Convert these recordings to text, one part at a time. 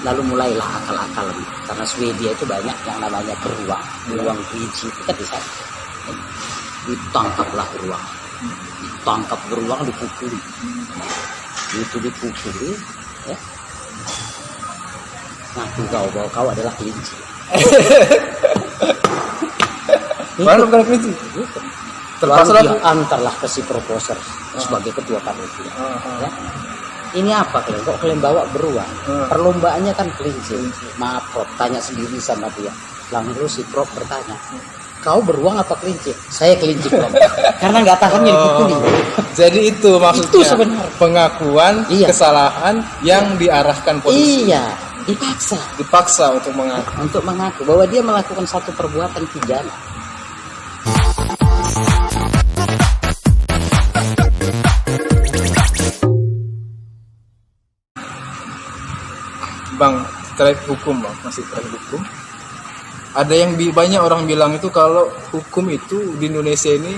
Lalu mulailah akal-akalan, karena Swedia itu banyak yang namanya beruang kelinci itu kan di sana. Ditangkaplah beruang, dipukuli. Itu dipukuli, ya. Ngaku bahwa kau adalah kelinci. Mana bukan kelinci? Lalu dia antarlah ke si proposer sebagai ketua panitia. Ya. Ini apa kalian? Kok kalian bawa beruang? Perlombaannya kan kelinci. Maaf Prof, tanya sendiri sama dia. Lalu si Prof bertanya, kau beruang apa kelinci? Saya kelinci Prof. Karena nggak tahannya dipukuli. Jadi itu maksudnya. Itu sebenarnya Pengakuan kesalahan yang diarahkan polisi. Iya, Dipaksa untuk mengaku bahwa dia melakukan satu perbuatan pidana. Bang, terkait hukum bang, masih terkait hukum. Ada yang banyak orang bilang itu kalau hukum itu di Indonesia ini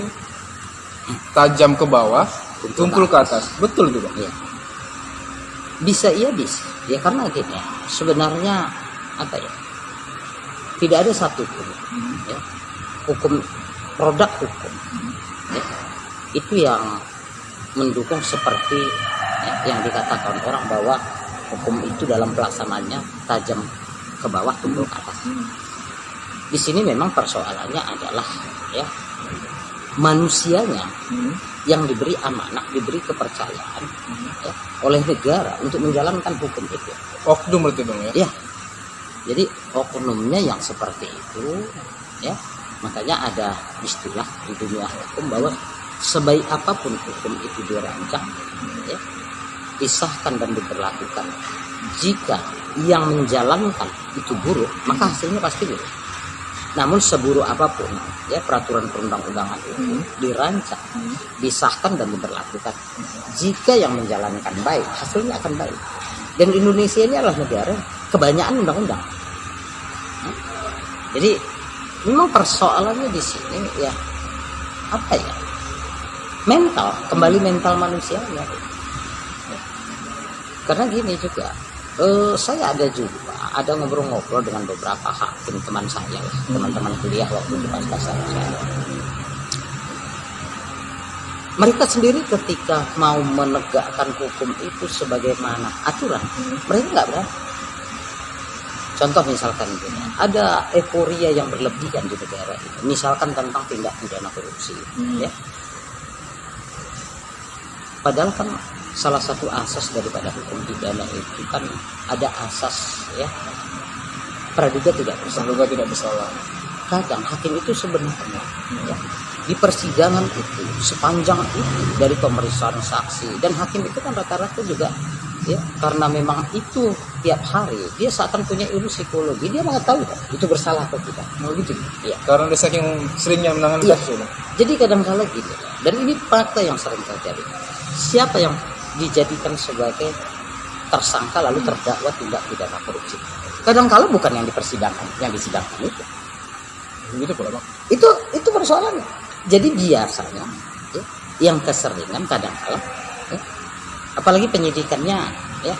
tajam ke bawah, tumpul ke atas. Betul tuh bang? Iya. Bisa. Ya karena gini, sebenarnya apa ya? Tidak ada satu hukum, ya. Produk hukum, ya, itu yang mendukung seperti yang dikatakan orang bahwa hukum itu dalam pelaksanaannya tajam ke bawah, tumpul ke atas. Di sini memang persoalannya adalah ya manusianya yang diberi amanah, diberi kepercayaan ya, oleh negara untuk menjalankan hukum itu. Oknum berarti bang ya? Ya. Jadi oknumnya yang seperti itu ya. Makanya ada istilah di dunia hukum bahwa sebaik apapun hukum itu dirancang ya, disahkan dan diberlakukan, jika yang menjalankan itu buruk, maka hasilnya pasti buruk. Namun seburuk apapun ya peraturan perundang-undangan itu dirancang, disahkan dan diberlakukan, jika yang menjalankan baik, hasilnya akan baik. Dan Indonesia ini adalah negara kebanyakan undang-undang. Jadi memang persoalannya di sini ya apa ya? Mental, kembali mental manusianya. Karena gini juga, saya ada ngobrol-ngobrol dengan beberapa hakim teman saya, teman-teman kuliah waktu di pasca sarjana. Mereka sendiri ketika mau menegakkan hukum itu sebagaimana aturan, mereka nggak berani. Contoh misalkan gini, ada euforia yang berlebihan di negara ini, misalkan tentang tindak pidana korupsi, ya. Padahal kan salah satu asas daripada hukum pidana itu kan ada asas ya praduga tidak bersalah. Kadang hakim itu sebenarnya ya, di persidangan itu sepanjang itu dari pemeriksaan saksi, dan hakim itu kan rata-rata juga ya karena memang itu tiap hari dia seakan punya ilmu psikologi, dia mengetahui itu bersalah atau tidak. Oh gitu ya, karena dia saking seringnya menangani kasus. Jadi kadang-kala gitu, dan ini fakta yang sering terjadi. Siapa yang dijadikan sebagai tersangka lalu terdakwa tindak pidana korupsi, kadang-kala bukan yang dipersidangkan, yang disidangkan itu. Gitu pula bang. Itu persoalannya. Jadi biasanya ya, yang keseringan kadang-kala ya, apalagi penyidikannya ya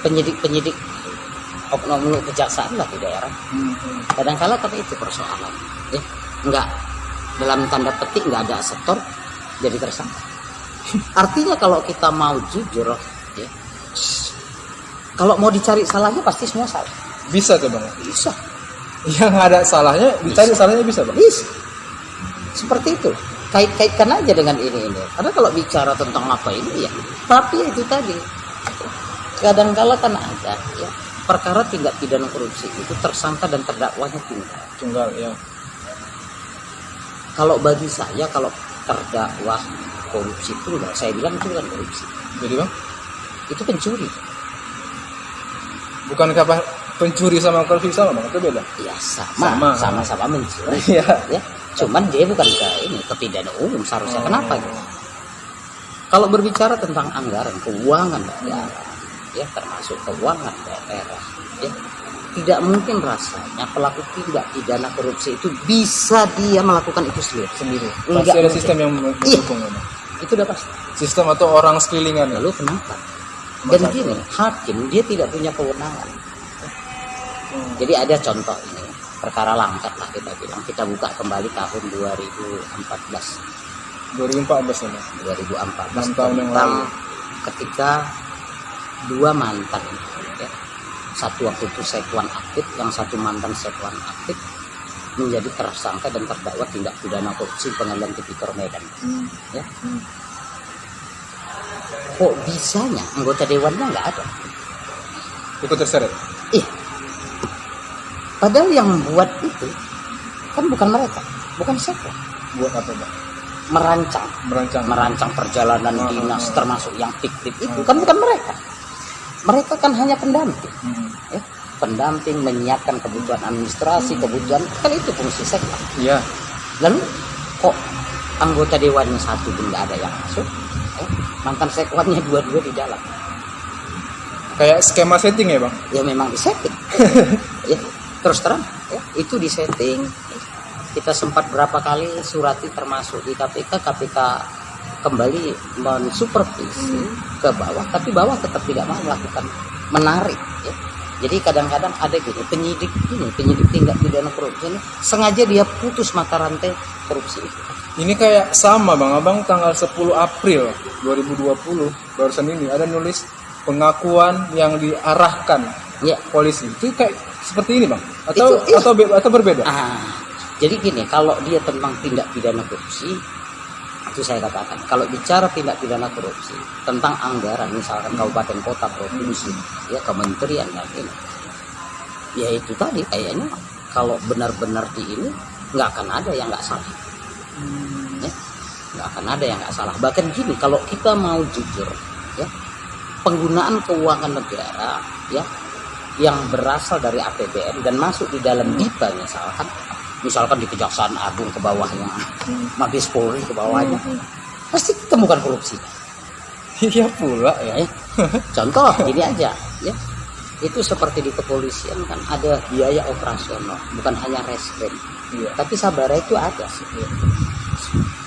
penyidik oknum kejaksaan lah di daerah. Kadang-kala tapi itu persoalan ya, enggak dalam tanda petik nggak ada setor jadi tersangka. Artinya kalau kita mau jujur ya, kalau mau dicari salahnya pasti semua salah. Bisa tuh bang? Bisa. Yang ada salahnya dicari salahnya bisa bang? Bisa. Seperti itu. Kait-kaitkan aja dengan ini. Karena kalau bicara tentang apa ini ya, tapi itu tadi. Kadang-kala kan ada ya, perkara tindak pidana korupsi itu tersangka dan terdakwanya tunggal ya. Kalau bagi saya, kalau terdakwa korupsi itu saya bilang itu bukan korupsi. Jadi bang? Itu pencuri. Bukankah pencuri sama korupsi sama bang? Itu beda? Ya sama-sama mencuri. Ya. Cuman dia bukan ke pidana umum seharusnya. Kenapa gitu? Kalau berbicara tentang anggaran, keuangan negara, ya termasuk keuangan daerah, ya tidak mungkin rasanya pelaku tindak pidana korupsi itu bisa dia melakukan itu sendiri. Pasti ada sistem yang mendukung. Itu udah pasti. Sistem atau orang sekelilingan. Lalu kenapa? Dan gini, hakim dia tidak punya kewenangan. Jadi ada contoh ini, perkara langkat lah kita bilang, kita buka kembali tahun 2014 2014 ini. 2014 6 tahun yang tentang lalu. ketika dua mantan ya, satu waktu itu sekwan aktif, yang satu mantan sekwan aktif menjadi tersangka dan terdakwa tindak pidana korupsi Pengadilan Tipikor Medan. Ya. Kok bisanya anggota dewannya nggak ada? Ikut terseret. Padahal yang buat itu kan bukan mereka, bukan sekwan. Buat apa, Bang? Merancang perjalanan dinas termasuk yang fiktif itu kan bukan mereka. Mereka kan hanya pendamping. Ya. Pendamping menyiapkan kebutuhan administrasi, kebutuhan kan itu fungsi sekwan. Iya. Lalu kok anggota dewannya satu pun nggak ada yang masuk? Mantan sekwannya dua-dua di dalam. Kayak skema setting ya, Bang? Ya memang disetting. Ya, terus terang ya, itu disetting. Kita sempat berapa kali surati termasuk di KPK kembali mensupervisi ke bawah, tapi bawah tetap tidak mau melakukan menarik. Ya. Jadi kadang-kadang ada gini, penyidik tindak pidana korupsi ini sengaja dia putus mata rantai korupsi itu. Ini kayak sama, Bang. Abang tanggal 10 April 2020 barusan ini ada nulis pengakuan yang diarahkan Ya. polisi. Itu kayak seperti ini, Bang? Itu, Atau berbeda? Jadi gini, kalau dia tentang tindak pidana korupsi, itu saya katakan, kalau bicara tindak pidana korupsi tentang anggaran, misalkan kabupaten kota provinsi, ya kementerian dan ini, ya itu tadi kayaknya kalau benar-benar di ini nggak akan ada yang nggak salah, ya nggak akan ada yang nggak salah. Bahkan gini, kalau kita mau jujur, ya penggunaan keuangan negara, ya yang berasal dari APBN dan masuk di dalam DIPA misalkan di Kejaksaan Agung ke bawahnya, Mabes Polri ke bawahnya, pasti temukan korupsi. Iya pula ya. Contoh gini aja, ya itu seperti di kepolisian kan ada biaya operasional, bukan hanya reskrim, tapi sabara itu ada sih.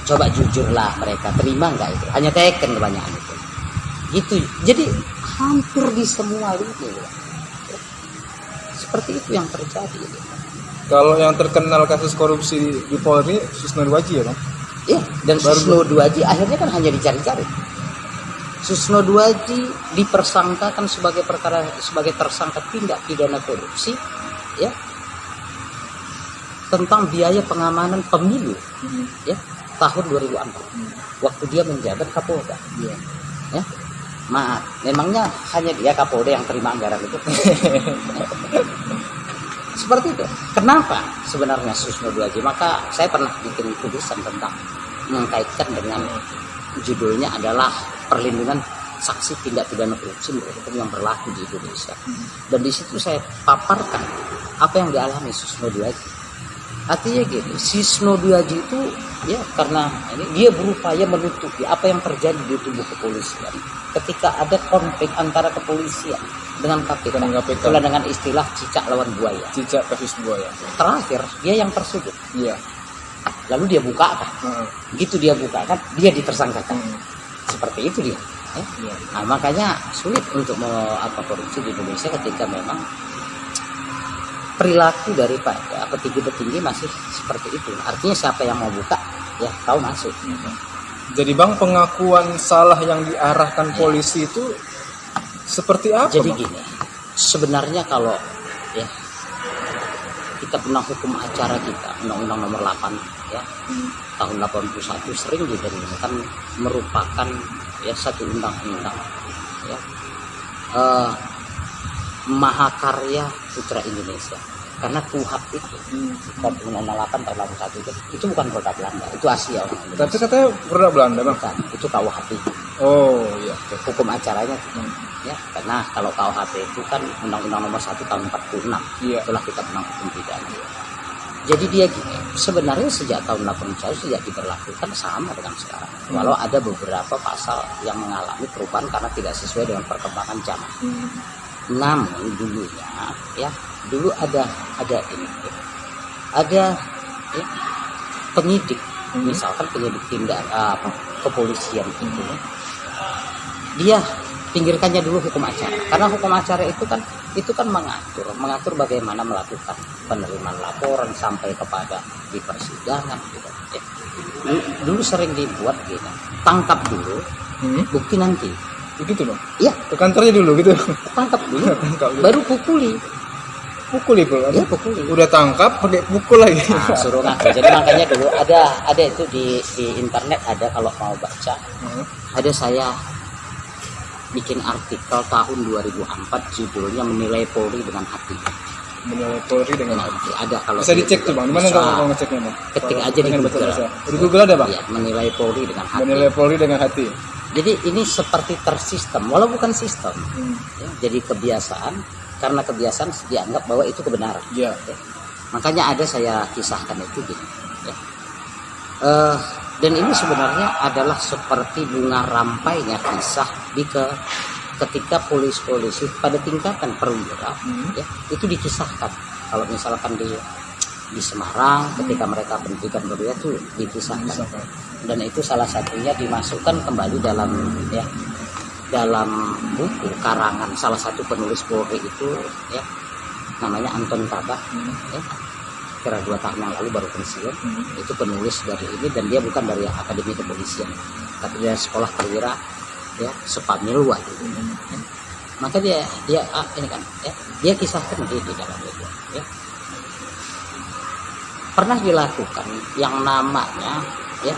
Coba jujurlah mereka terima nggak itu? Hanya teken kebanyakan itu. Gitu. Jadi hampir di semua lini, seperti itu yang terjadi. Kalau yang terkenal kasus korupsi di Polri, Susno Duaji ya, Bang? Iya, dan Susno Duaji akhirnya kan hanya dicari-cari. Susno Duaji dipersangkakan sebagai tersangka tindak pidana korupsi, ya, tentang biaya pengamanan pemilu, ya, tahun 2004, waktu dia menjabat Kapolda. Ya, maaf, memangnya hanya dia Kapolda yang terima anggaran itu? Seperti itu. Kenapa sebenarnya Susno Duaji? Maka saya pernah bikin tulisan tentang mengkaitkan dengan judulnya adalah perlindungan saksi tindak pidana korupsi menurut hukum yang berlaku di Indonesia. Dan di situ saya paparkan apa yang dialami Susno Duaji. Artinya gini, Susno Duaji itu ya karena ini dia berupaya menutupi apa yang terjadi di tubuh kepolisian ketika ada konflik antara kepolisian dengan KPK. Itulah dengan istilah cicak lawan buaya. Cicak kasus buaya. Terakhir dia yang tersudut. Iya. Lalu dia buka kan? Begitu dia buka kan, dia ditersangkakan. Seperti itu dia. Ya? Nah, makanya sulit untuk korupsi di Indonesia ketika memang perilaku daripada petinggi-petinggi masih seperti itu. Artinya siapa yang mau buka, ya tahu masuk. Jadi Bang, pengakuan salah yang diarahkan polisi itu seperti apa? Jadi Bang? gini, sebenarnya kalau ya kita pernah hukum acara kita, Undang-Undang Nomor 8 ya tahun 81 sering didengarkan merupakan ya satu undang-undang ya mahakarya putra Indonesia. Karena KUHP itu Undang-Undang 8 tahun 81 itu bukan produk Belanda, itu Asia orang Indonesia. Tapi katanya produk Belanda, Bang. Bukan, itu KUHP. Oh iya. Hukum acaranya ya, karena kalau KUHP itu kan Undang-Undang Nomor 1 tahun 46. Iya. Itulah kita pernah hukum pidana. Jadi dia gini, sebenarnya sejak tahun 81 sejak diberlakukan sama dengan sekarang. Walau ada beberapa pasal yang mengalami perubahan karena tidak sesuai dengan perkembangan zaman. Namun dulunya ya, dulu ada ini. Ada ya, penyidik, misalkan penyidik tindak kepolisian itu dia pinggirkannya dulu hukum acara, karena hukum acara itu kan mengatur bagaimana melakukan penerimaan laporan sampai kepada di persidangan gitu ya. Dulu sering dibuat gitu, tangkap dulu bukti nanti. Begitu Bang. Iya, Ke kantornya dulu gitu. tangkap dulu Tangkap dulu. baru pukuli. Pukul itu. Iya, pukuli. Udah tangkap pakai pukul lagi. Nah, suruh ngaku. Jadi makanya dulu ada itu di internet, ada kalau mau baca. Ada saya bikin artikel tahun 2004 judulnya Menilai Polri dengan Hati. Menilai Polri dengan hati. Ada kalau Bisa dicek tuh Bang. Di mana bisa. kalau ngeceknya Bang? Ketik Kalau aja di dengan Google. bahasa. Di Google ada Bang? Iya, Menilai Polri dengan Hati. Menilai Polri dengan hati. Jadi ini seperti tersistem, walau bukan sistem. Ya, jadi kebiasaan, karena kebiasaan dianggap bahwa itu kebenaran. Iya. Ya. Makanya ada saya kisahkan itu gitu. Ya. Dan ini sebenarnya adalah seperti bunga rampainya kisah ketika polisi pada tingkatan perwira ya, itu dikisahkan. Kalau misalkan di Semarang ketika mereka pendidikan perwira itu dikisahkan. Dan itu salah satunya dimasukkan kembali dalam buku karangan salah satu penulis Polri itu ya, namanya Anton Tabak ya, kira 2 tahun yang lalu baru pensiun. Itu penulis dari ini, dan dia bukan dari Akademi Kepolisian tapi dari sekolah perwira ya, Sepamilwa gitu. Ya. Maka dia ini kan ya, dia kisahkan di dalam itu ya. Pernah dilakukan yang namanya ya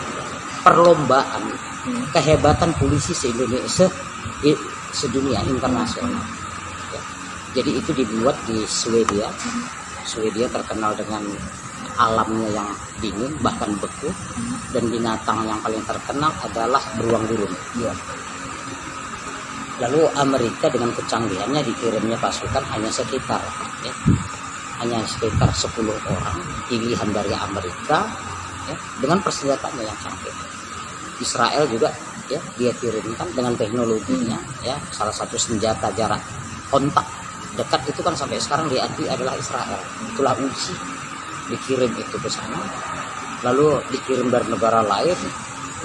perlombaan kehebatan polisi se-Indonesia sedunia internasional ya. Jadi itu dibuat di Swedia. Swedia terkenal dengan alamnya yang dingin bahkan beku, dan binatang yang paling terkenal adalah beruang gurun ya. Lalu Amerika dengan kecanggihannya dikirimnya pasukan hanya sekitar 10 orang pilihan dari Amerika ya, dengan persenjataannya yang canggih. Israel juga ya, dia kirimkan dengan teknologinya ya, salah satu senjata jarak kontak dekat itu kan sampai sekarang diakui adalah Israel. Itulah Uzi, dikirim itu ke sana. Lalu dikirim dari negara lain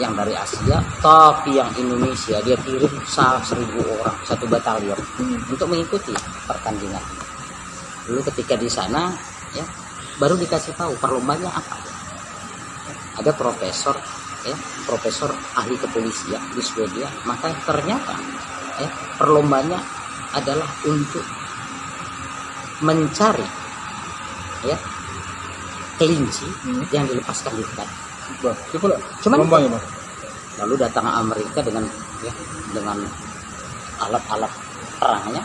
yang dari Asia, tapi yang Indonesia dia kirim 1.000 orang, 1 batalion untuk mengikuti pertandingan. Lalu ketika di sana ya, baru dikasih tahu perlombanya apa. Ada profesor ahli kepolisian di Swedia, maka ternyata ya, perlombanya adalah untuk mencari ya kelinci yang dilepaskan di hutan. Cuman lombanya Bang. Lalu datang Amerika dengan alat-alat perangnya.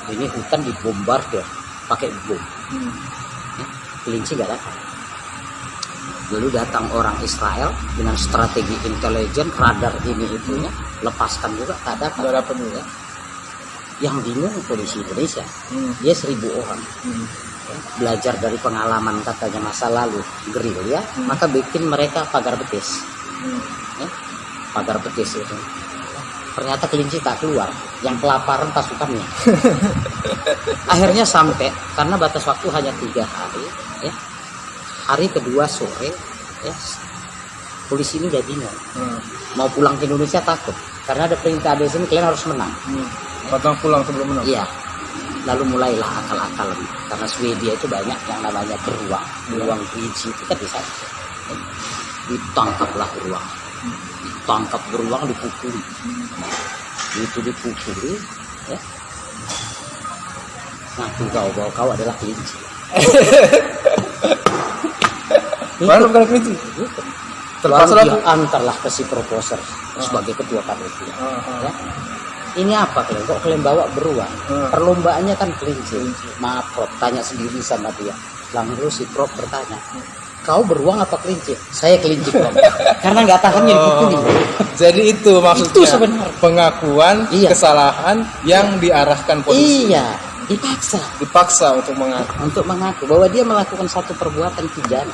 Ini hutan dibombardir pakai bom. Ya, kelinci gak datang. Lalu datang orang Israel dengan strategi intelijen, radar ini itunya, lepaskan juga tak dapat. Gak dapat juga. Yang bingung polisi Indonesia, dia 1.000 orang. Ya, belajar dari pengalaman katanya masa lalu gerilya, maka bikin mereka pagar betis. Ya, pagar betis itu. Ternyata kelinci tak keluar, yang kelaparan pasukannya. Akhirnya sampai, karena batas waktu hanya 3 hari. Ya, hari kedua sore, ya, polisi ini udah bingung. Mau pulang ke Indonesia takut, karena ada perintah di sini kalian harus menang. Patang pulang sebelum menang. Iya. Lalu mulailah akal-akalan, karena Swedia itu banyak yang namanya beruang kelinci itu kan di sana. Ditangkaplah beruang. Ditangkap beruang, dipukuli. Itu dipukuli, ya. Ngaku bahwa kau adalah kelinci. Baru bukan kelinci. Gitu. Terpaksa Lalu aku. dia antarlah ke si proposer sebagai ketua panitia. Ya. Ini apa kalian? Kok kalian bawa beruang? Perlombaannya kan kelinci. Maaf Prof, tanya sendiri sama dia. Lalu si Prof bertanya, kau beruang apa kelinci? Saya kelinci Prof. Karena nggak tahannya dipukuli. Jadi itu maksudnya. Itu sebenarnya Pengakuan Iya. kesalahan yang diarahkan polisi. Iya, dipaksa Dipaksa untuk mengaku. untuk mengaku bahwa dia melakukan satu perbuatan pidana.